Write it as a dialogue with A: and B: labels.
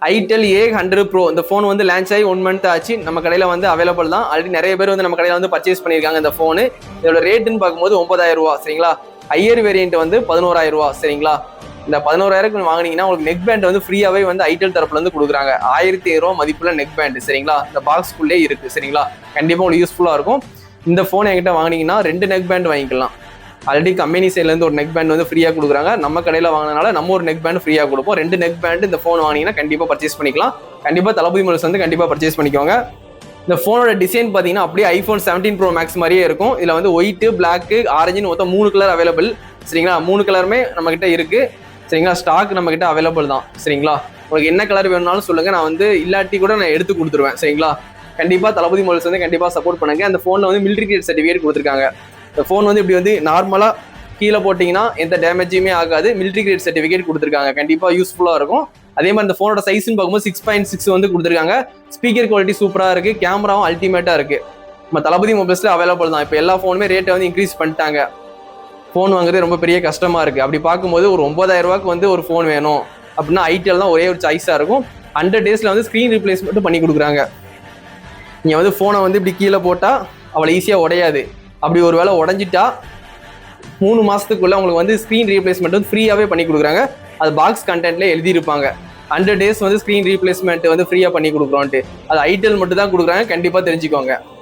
A: Itel A100 Pro இந்த phone வந்து launch ஆகி 1 மந்த் ஆச்சு. நம்ம கடையில் வந்து அவைலபிள் தான். ஆல்ரெடி நிறைய பேர் வந்து நம்ம கடையில் வந்து பர்ச்சேஸ் பண்ணியிருக்காங்க இந்த ஃபோனு. இதோட ரேட்டுன்னு பார்க்கும்போது 9000 ரூபா சரிங்களா. ஹையர் வேரியன்ட் வந்து 11000 ரூபா சரிங்களா. இந்த 11000 வாங்கினீங்கன்னா உங்களுக்கு நெக் பேண்ட் வந்து ஃப்ரீயாகவே வந்து ஐடெல் தரப்புல இருந்து கொடுக்குறாங்க. 1700 ரூபா மதிப்புள்ள நெக் பேண்ட் சரிங்களா. இந்த பாக்ஸ்குள்ளே இருக்கு சரிங்களா. கண்டிப்பாக உங்களுக்கு யூஸ்ஃபுல்லாக இருக்கும். இந்த ஃபோன் என்கிட்ட வாங்கினீங்கன்னா 2 நெக் பேண்ட் வாங்கிக்கலாம். ஆல்ரெடி கம்பெனி சைட்லேருந்து ஒரு நெக் பேண்ட் வந்து ஃப்ரீயாக கொடுக்குறாங்க. நம்ம கடையில் வாங்கினால நம்ம ஒரு நெக் பேண்ட் ஃப்ரீயாக கொடுப்போம். 2 நெக் பேண்ட் இந்த ஃபோன் வாங்கினீங்கன்னா கண்டிப்பாக பர்ச்சேஸ் பண்ணிக்கலாம். கண்டிப்பாக தளபதி மொபைல்ஸ் வந்து கண்டிப்பாக பர்ச்சேஸ் பண்ணிக்கோங்க. இந்த ஃபோனோட டிசைன் பார்த்தீங்கன்னா அப்படியே iPhone 17 Pro Max மாதிரியே இருக்கும். இதில் வந்து ஒயிட்டு, பிளாக்கு, ஆரஞ்சுன்னு மொத்தம் 3 கலர் அவைலபிள் சரிங்களா. 3 கலருமே நம்மகிட்ட இருக்கு சரிங்களா. ஸ்டாக் நம்மகிட்ட அவைலபிள் தான் சரிங்களா. உங்களுக்கு என்ன கலர் வேணும்னாலும் சொல்லுங்க, நான் வந்து இல்லாட்டி கூட நான் எடுத்து கொடுத்துருவேன் சரிங்களா. கண்டிப்பாக தளபதி மொபைல்ஸ் வந்து கண்டிப்பாக சப்போர்ட் பண்ணுங்க. அந்த ஃபோனில் வந்து மிலிட்ரி கிரேட் சர்டிஃபிகேட் கொடுத்துருக்காங்க. இந்த ஃபோன் வந்து இப்படி வந்து நார்மலாக கீழே போட்டிங்கன்னா எந்த டேமேஜுமே ஆகாது. மிலிட்ரி கிரேட் சர்டிஃபிகேட் கொடுத்துருக்காங்க. கண்டிப்பாக யூஸ்ஃபுல்லாக இருக்கும். அதே மாதிரி இந்த ஃபோனோட சைஸ்ன்னு பார்க்கும்போது 6.6 வந்து கொடுத்துருக்காங்க. ஸ்பீக்கர் குவாலிட்டி சூப்பராக இருக்குது. கேமராவும் அல்டிமேட்டாக இருக்குது. நம்ம தளபதி மொபைல்ஸில் அவைலபிள் தான். இப்போ எல்லா ஃபோனுமே ரேட்டை வந்து இன்க்ரீஸ் பண்ணிட்டாங்க. ஃபோன் வாங்குறது ரொம்ப பெரிய கஷ்டமாக இருக்குது. அப்படி பார்க்கும்போது ஒரு 9000 ரூபாய்க்கு வந்து ஒரு ஃபோன் வேணும் அப்படின்னா ஐடெல் தான் ஒரே ஒரு சாய்ஸாக இருக்கும். 100 டேஸில் வந்து ஸ்க்ரீன் ரீப்ளேஸ்மெண்ட் பண்ணி கொடுக்குறாங்க. நீங்கள் வந்து ஃபோனை வந்து இப்படி கீழே போட்டால் அவ்வளோ ஈஸியாக உடையாது. அப்படி ஒரு வேளை உடஞ்சிட்டா 3 மாதத்துக்குள்ளே உங்களுக்கு வந்து ஸ்க்ரீன் ரீப்ளேஸ்மெண்ட் வந்து ஃப்ரீயாகவே பண்ணி கொடுக்குறாங்க. அது பாக்ஸ் கண்டென்ட்லேயே எழுதியிருப்பாங்க. 100 டேஸ் வந்து ஸ்க்ரீன் ரீப்ளேஸ்மெண்ட் வந்து ஃப்ரீயாக பண்ணி கொடுக்குறோன்ட்டு. அது ஐடெல் மட்டும் தான் கொடுக்குறாங்க. கண்டிப்பாக தெரிஞ்சுக்கோங்க.